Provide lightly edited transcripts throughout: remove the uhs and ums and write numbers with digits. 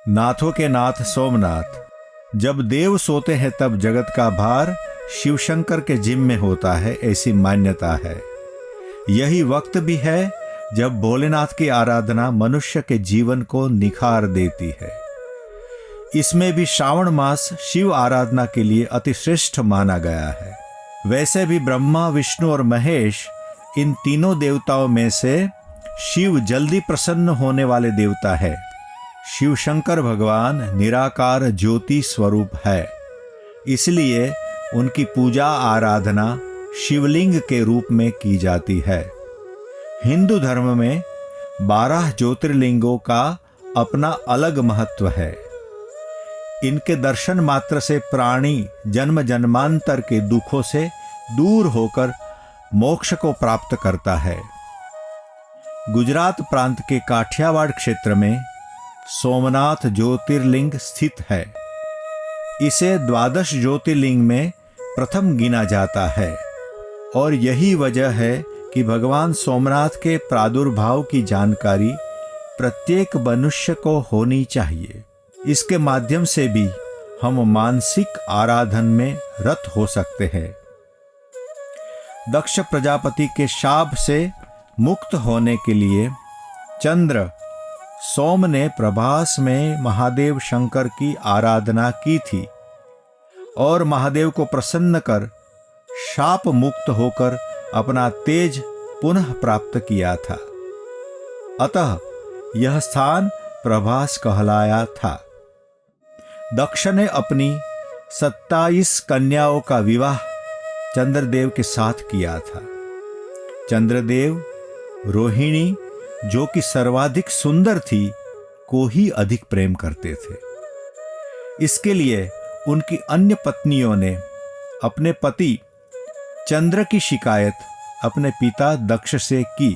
नाथों के नाथ सोमनाथ। जब देव सोते हैं तब जगत का भार शिव शंकर के जिम्मे होता है, ऐसी मान्यता है। यही वक्त भी है जब भोलेनाथ की आराधना मनुष्य के जीवन को निखार देती है। इसमें भी श्रावण मास शिव आराधना के लिए अति श्रेष्ठ माना गया है। वैसे भी ब्रह्मा, विष्णु और महेश, इन तीनों देवताओं में से शिव जल्दी प्रसन्न होने वाले देवता है। शिव शंकर भगवान निराकार ज्योति स्वरूप है, इसलिए उनकी पूजा आराधना शिवलिंग के रूप में की जाती है। हिंदू धर्म में 12 ज्योतिर्लिंगों का अपना अलग महत्व है। इनके दर्शन मात्र से प्राणी जन्म जन्मांतर के दुखों से दूर होकर मोक्ष को प्राप्त करता है। गुजरात प्रांत के काठियावाड़ क्षेत्र में सोमनाथ ज्योतिर्लिंग स्थित है। इसे 12 ज्योतिर्लिंग में प्रथम गिना जाता है और यही वजह है कि भगवान सोमनाथ के प्रादुर्भाव की जानकारी प्रत्येक मनुष्य को होनी चाहिए। इसके माध्यम से भी हम मानसिक आराधन में रत हो सकते हैं। दक्ष प्रजापति के शाप से मुक्त होने के लिए चंद्र सोम ने प्रभास में महादेव शंकर की आराधना की थी और महादेव को प्रसन्न कर शाप मुक्त होकर अपना तेज पुनः प्राप्त किया था। अतः यह स्थान प्रभास कहलाया था। दक्ष ने अपनी 27 कन्याओं का विवाह चंद्रदेव के साथ किया था। चंद्रदेव रोहिणी, जो कि सर्वाधिक सुंदर थी, को ही अधिक प्रेम करते थे। इसके लिए उनकी अन्य पत्नियों ने अपने पति चंद्र की शिकायत अपने पिता दक्ष से की।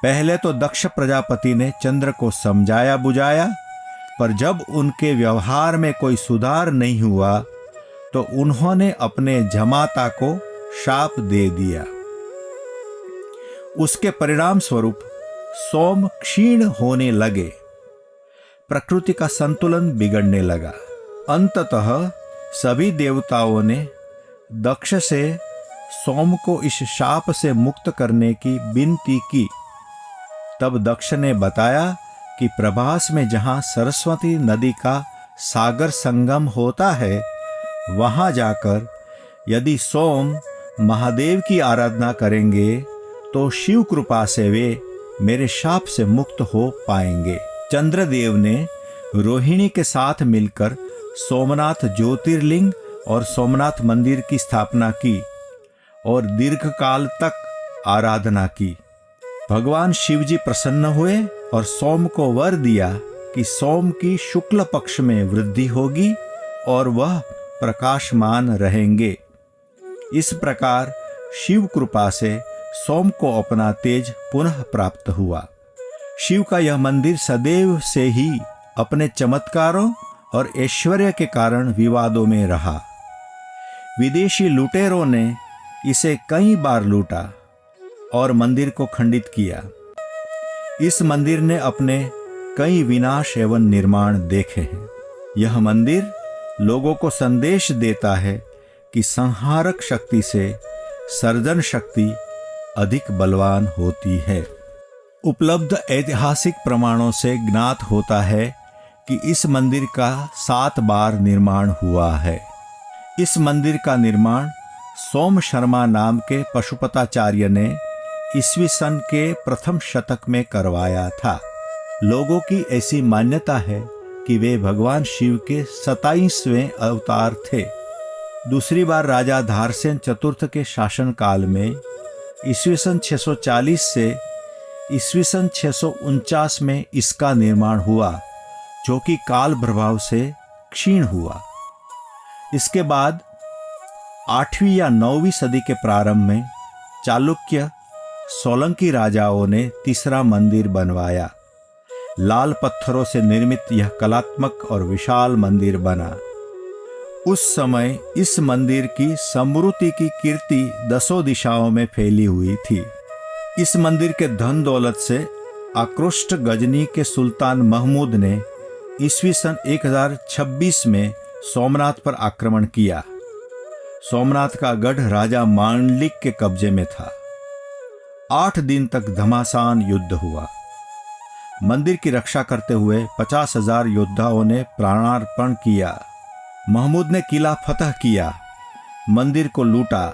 पहले तो दक्ष प्रजापति ने चंद्र को समझाया बुझाया, पर जब उनके व्यवहार में कोई सुधार नहीं हुआ तो उन्होंने अपने जमाता को शाप दे दिया। उसके परिणाम स्वरूप सोम क्षीण होने लगे, प्रकृति का संतुलन बिगड़ने लगा। अंततः सभी देवताओं ने दक्ष से सोम को इस शाप से मुक्त करने की विनती की। तब दक्ष ने बताया कि प्रभास में जहां सरस्वती नदी का सागर संगम होता है, वहां जाकर यदि सोम महादेव की आराधना करेंगे तो शिव कृपा से वे मेरे शाप से मुक्त हो पाएंगे। चंद्रदेव ने रोहिणी के साथ मिलकर सोमनाथ ज्योतिर्लिंग और सोमनाथ मंदिर की स्थापना की और दीर्घकाल तक आराधना की। भगवान शिवजी प्रसन्न हुए और सोम को वर दिया कि सोम की शुक्ल पक्ष में वृद्धि होगी और वह प्रकाशमान रहेंगे। इस प्रकार शिव कृपा से सोम को अपना तेज पुनः प्राप्त हुआ। शिव का यह मंदिर सदैव से ही अपने चमत्कारों और ऐश्वर्य के कारण विवादों में रहा। विदेशी लुटेरों ने इसे कई बार लूटा और मंदिर को खंडित किया। इस मंदिर ने अपने कई विनाश एवं निर्माण देखे हैं। यह मंदिर लोगों को संदेश देता है कि संहारक शक्ति से सर्जन शक्ति अधिक बलवान होती है। उपलब्ध ऐतिहासिक प्रमाणों से ज्ञात होता है कि इस मंदिर का 7 बार निर्माण हुआ है। इस मंदिर का निर्माण सोम शर्मा नाम के पशुपताचार्य ने ईस्वी सन के प्रथम शतक में करवाया था। लोगों की ऐसी मान्यता है कि वे भगवान शिव के 27वें अवतार थे। दूसरी बार राजा धारसेन चतुर्थ के शासनकाल में ईस्वी सन 640 से ईस्वी सन 649 में इसका निर्माण हुआ, जो कि काल प्रभाव से क्षीण हुआ। इसके बाद 8वीं या 9वीं सदी के प्रारंभ में चालुक्य सोलंकी राजाओं ने तीसरा मंदिर बनवाया। लाल पत्थरों से निर्मित यह कलात्मक और विशाल मंदिर बना। उस समय इस मंदिर की समृद्धि की कीर्ति 10 दिशाओं में फैली हुई थी। इस मंदिर के धन दौलत से आकृष्ट गजनी के सुल्तान महमूद ने ईस्वी सन 1026 में सोमनाथ पर आक्रमण किया। सोमनाथ का गढ़ राजा मांडलिक के कब्जे में था। 8 दिन तक घमासान युद्ध हुआ। मंदिर की रक्षा करते हुए 50,000 योद्धाओं ने प्राणार्पण किया। महमूद ने किला फतह किया, मंदिर को लूटा,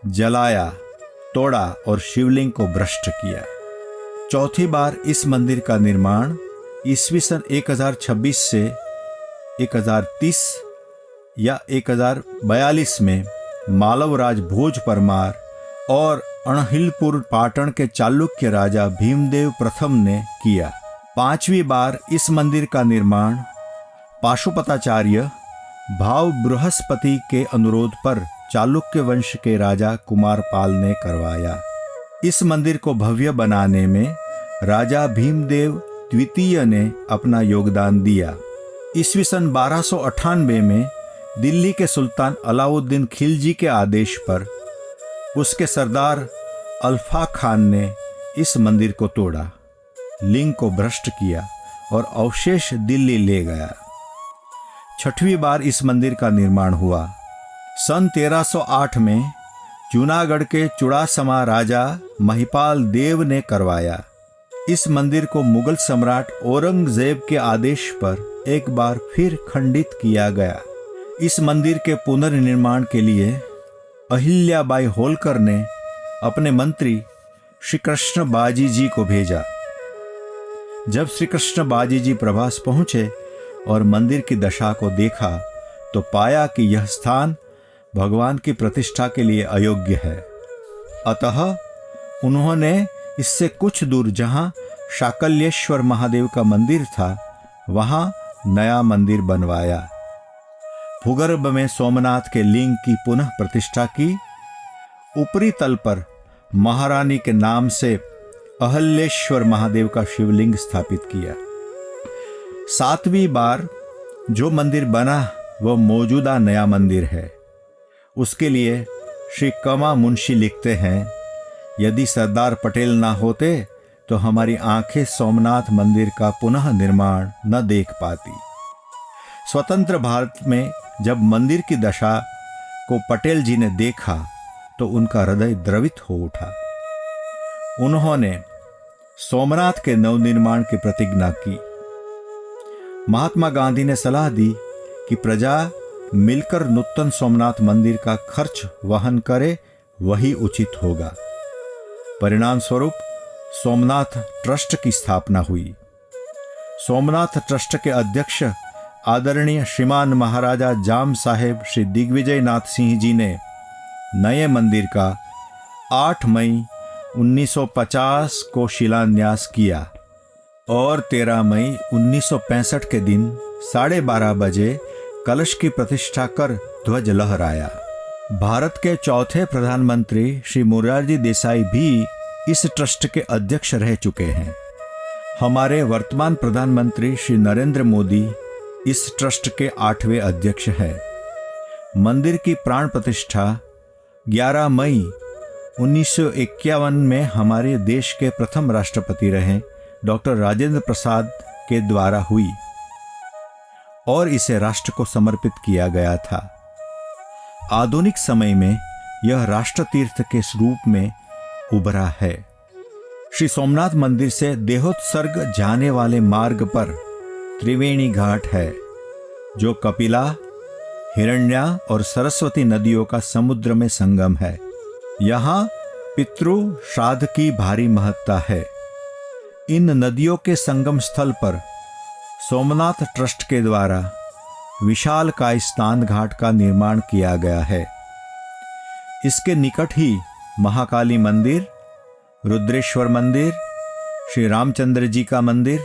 जलाया, तोड़ा और शिवलिंग को भ्रष्ट किया। चौथी बार इस मंदिर का निर्माण ईस्वी सन 1026 से 1030 या 1042 में मालवराज भोज परमार और अणहिलपुर पाटन के चालुक्य राजा भीमदेव प्रथम ने किया। 5वीं बार इस मंदिर का निर्माण पाशुपताचार्य भाव बृहस्पति के अनुरोध पर चालुक्य वंश के राजा कुमारपाल ने करवाया। इस मंदिर को भव्य बनाने में राजा भीमदेव द्वितीय ने अपना योगदान दिया। ईस्वी सन 1298 में दिल्ली के सुल्तान अलाउद्दीन खिलजी के आदेश पर उसके सरदार अल्फा खान ने इस मंदिर को तोड़ा, लिंग को भ्रष्ट किया और अवशेष दिल्ली ले गया। 6वीं बार इस मंदिर का निर्माण हुआ। सन 1308 में जूनागढ़ के चुड़ासमा राजा महिपाल देव ने करवाया। इस मंदिर को मुगल सम्राट औरंगजेब के आदेश पर एक बार फिर खंडित किया गया। इस मंदिर के पुनर्निर्माण के लिए अहिल्याबाई होलकर ने अपने मंत्री श्री कृष्ण बाजी जी को भेजा। जब श्री कृष्ण बाजी जी प्रभास पहुंचे और मंदिर की दशा को देखा तो पाया कि यह स्थान भगवान की प्रतिष्ठा के लिए अयोग्य है। अतः उन्होंने इससे कुछ दूर जहां शाकल्येश्वर महादेव का मंदिर था वहां नया मंदिर बनवाया। भूगर्भ में सोमनाथ के लिंग की पुनः प्रतिष्ठा की। ऊपरी तल पर महारानी के नाम से अहल्येश्वर महादेव का शिवलिंग स्थापित किया। 7वीं बार जो मंदिर बना वह मौजूदा नया मंदिर है। उसके लिए श्री कमा मुंशी लिखते हैं, यदि सरदार पटेल ना होते तो हमारी आंखें सोमनाथ मंदिर का पुनः निर्माण न देख पाती। स्वतंत्र भारत में जब मंदिर की दशा को पटेल जी ने देखा तो उनका हृदय द्रवित हो उठा। उन्होंने सोमनाथ के नवनिर्माण की प्रतिज्ञा की। महात्मा गांधी ने सलाह दी कि प्रजा मिलकर नूतन सोमनाथ मंदिर का खर्च वहन करे, वही उचित होगा। परिणाम स्वरूप सोमनाथ ट्रस्ट की स्थापना हुई। सोमनाथ ट्रस्ट के अध्यक्ष आदरणीय श्रीमान महाराजा जाम साहेब श्री दिग्विजय नाथ सिंह जी ने नए मंदिर का 8 मई 1950 को शिलान्यास किया और 13 मई 1965 के दिन 12:30 बजे कलश की प्रतिष्ठा कर ध्वज लहराया। भारत के चौथे प्रधानमंत्री श्री मोरारजी देसाई भी इस ट्रस्ट के अध्यक्ष रह चुके हैं। हमारे वर्तमान प्रधानमंत्री श्री नरेंद्र मोदी इस ट्रस्ट के 8वें अध्यक्ष हैं। मंदिर की प्राण प्रतिष्ठा 11 मई 1951 में हमारे देश के प्रथम राष्ट्रपति रहे डॉक्टर राजेंद्र प्रसाद के द्वारा हुई और इसे राष्ट्र को समर्पित किया गया था। आधुनिक समय में यह राष्ट्र तीर्थ के रूप में उभरा है। श्री सोमनाथ मंदिर से देहोत्सर्ग जाने वाले मार्ग पर त्रिवेणी घाट है, जो कपिला, हिरण्या और सरस्वती नदियों का समुद्र में संगम है। यहाँ पितृ श्राद्ध की भारी महत्ता है। इन नदियों के संगम स्थल पर सोमनाथ ट्रस्ट के द्वारा विशालकाय स्नान घाट का निर्माण किया गया है। इसके निकट ही महाकाली मंदिर, रुद्रेश्वर मंदिर, श्री रामचंद्र जी का मंदिर,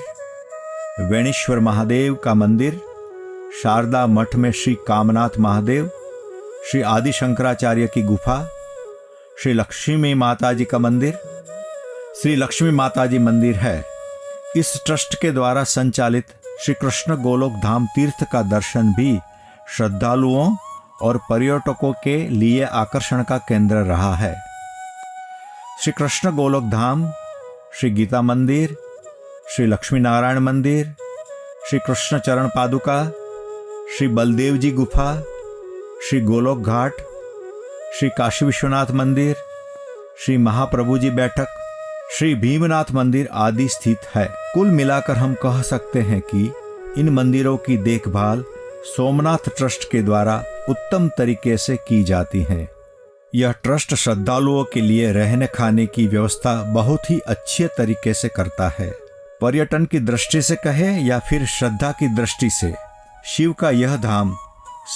वेणेश्वर महादेव का मंदिर, शारदा मठ में श्री कामनाथ महादेव, श्री आदि शंकराचार्य की गुफा, श्री लक्ष्मी माता जी का मंदिर, श्री लक्ष्मी माता जी मंदिर है। इस ट्रस्ट के द्वारा संचालित श्री कृष्ण गोलोक धाम तीर्थ का दर्शन भी श्रद्धालुओं और पर्यटकों के लिए आकर्षण का केंद्र रहा है। श्री कृष्ण गोलोक धाम, श्री गीता मंदिर, श्री लक्ष्मी नारायण मंदिर, श्री कृष्ण चरण पादुका, श्री बलदेव जी गुफा, श्री गोलोक घाट, श्री काशी विश्वनाथ मंदिर, श्री महाप्रभु जी बैठक, श्री भीमनाथ मंदिर आदि स्थित है। कुल मिलाकर हम कह सकते हैं कि इन मंदिरों की देखभाल सोमनाथ ट्रस्ट के द्वारा उत्तम तरीके से की जाती है। यह ट्रस्ट श्रद्धालुओं के लिए रहने खाने की व्यवस्था बहुत ही अच्छे तरीके से करता है। पर्यटन की दृष्टि से कहे या फिर श्रद्धा की दृष्टि से, शिव का यह धाम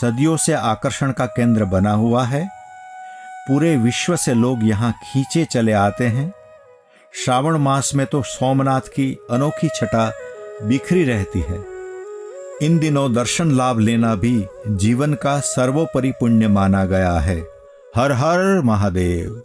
सदियों से आकर्षण का केंद्र बना हुआ है। पूरे विश्व से लोग यहाँ खींचे चले आते हैं। श्रावण मास में तो सोमनाथ की अनोखी छटा बिखरी रहती है। इन दिनों दर्शन लाभ लेना भी जीवन का सर्वोपरि पुण्य माना गया है। हर हर महादेव।